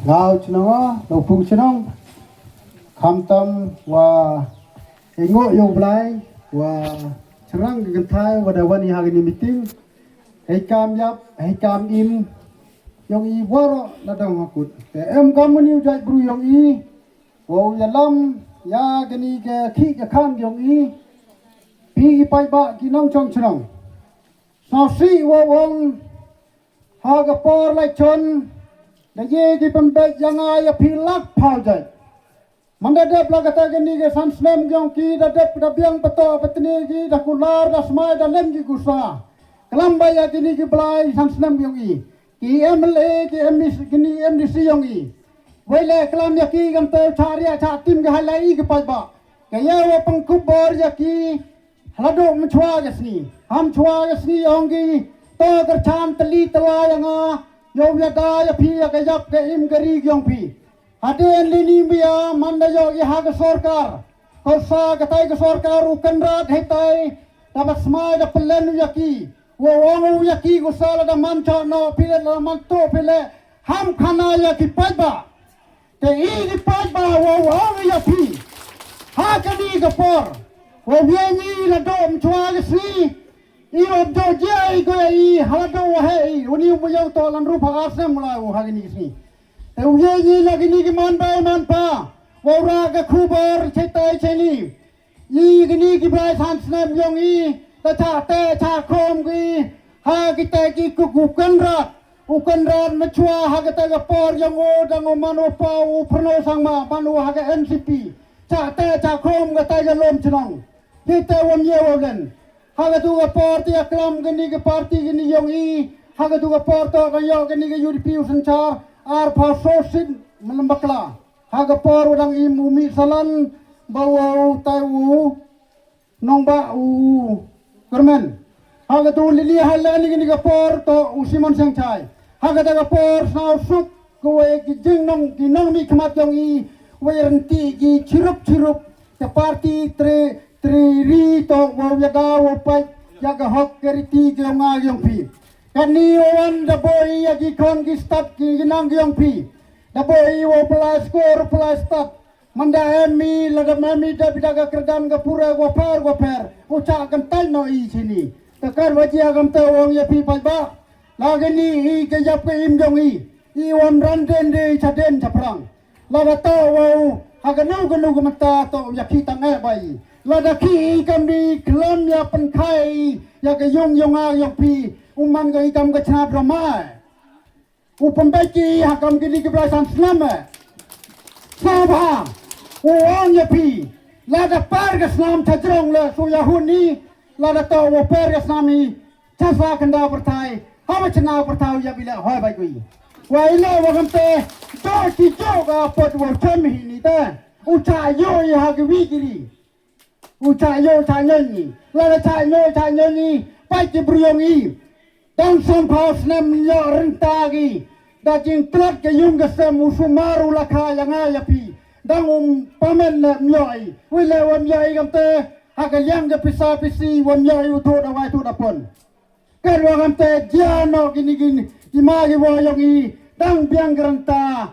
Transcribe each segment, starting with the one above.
ngau chinong lo phung chinong kham tam wa engo yo blai wa cherang gan thai wa da wani hagini meeting hei kam yap hei kam im yong i woro la dong hakut te em kam ni jai bru yong i wo ya lam ya gani ke khi ke kham yong i pi pai ba ki nong chong chinong sa si wo wong ha ga por lai chon da ye ki pembe yanga ya philak phau jai manda de plagata gani ke sansnem gyong ki da de da biang pato patni ki da kular da smai da lem ki gusa kelamba ya kini ki blai sansnem gyong i ki emle ki emis kini emdc gyong i wele kelam ya ki gam te charia cha tim ga halai ki pai ba ke ya wo pangku bor ya ki halado mchwa gasni ham chwa gasni yongi to kar chan tali tala yanga yo ya da ya phi ya ga yap ke im gari gyong phi Haden lini biya manda yo iha ke sorkar kosa katai ke sorkar ukan rat hetai dapat smai da pelen yaki wo wong yaki gusala da mancha no pile la manto pile ham khana yaki paiba te i di paiba wo wong yaki ha kani ke por wo yengi la dom chwa ke si i ob do jai go i halado hei uni umo to lan ru phagasem mula wo hagini si Uye ni lagi ni man bay man pa, wara ke kubar cetai ceni, ni gini kibai sansnem yong i, ta cha krom ki, ha kita ki ukan rat mechua ha kita ke por yong o dango mano pa u perno sangma mano ha ke NCP, cha krom kita ke lom cenong, kita wam ye wogen, ha ke tu ke por tiak lam gini ke parti gini yong i, ha ke tu ke por to ke yo gini ke UDP usencar. Ar pasosin melembakla haga por udang imumi salan bawa tahu nongba u kermen haga tu lili halani gini ga por to usimon sengchai haga ta ga por sau suk kowe ki jingnong mi khamat yong i werenti ki chirup ke parti tri to wo yaga wo pai yaga hok keriti ke nga yong pi Kani owan da boy yagi kon ki start ki ginang gyong pi da boy wo plus score plus start manda emi la da mami da bidaga kerdan ga pura go per uca kan tai no i sini takar waji agam ta wong ya pi pai ba la gani i ke jap ke im jong i won ran den de chaden chaprang la da to wo haganu ganu mata to ya ki tang e bai la da ki kam di klam ya pen khai ya ke yong yong pi uman ga ikam ga chna brama upambaiki hakam gili ke brasan snama sabha uang ya pi la da par ga snam thajrong le su ya huni la da to wo per ga snami chasa kanda pertai ha chna pertau ya bila hoi bai kui wai le wa gam te to ki jo ga pot wo chem hi ni ta ucha yo ya ha ga wi gili ucha yo cha nyi la da cha nyi pai ki briong i dan sampau snem yo rentagi da jing trat ke yung ke semu sumaru lakha yang ya pi dang pamen le myoi wile wam yai gam te ha ga yang ke pisa pisi wam yai utu da wai tu da pon kan wa gam te jano gini di ma gi wo yong i dang biang granta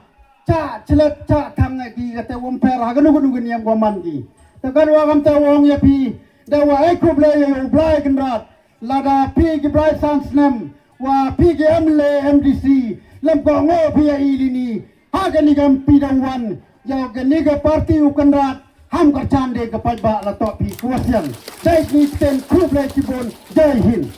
cha chlet cha thang gi ga te wam per ha ga nu gni yam go man gi te kan wa gam te wong ya pi da wa ai ku ble yo blai kan rat lada pi ki brai sansnem wa pi ki MDC lem ko ngo pi ilini ha ga ni gam pi dang wan yo ga ni ga parti ukan rat ham ka chan de ga pa ba la to pi kuasian jai ni ten ku ble ki bon jai hind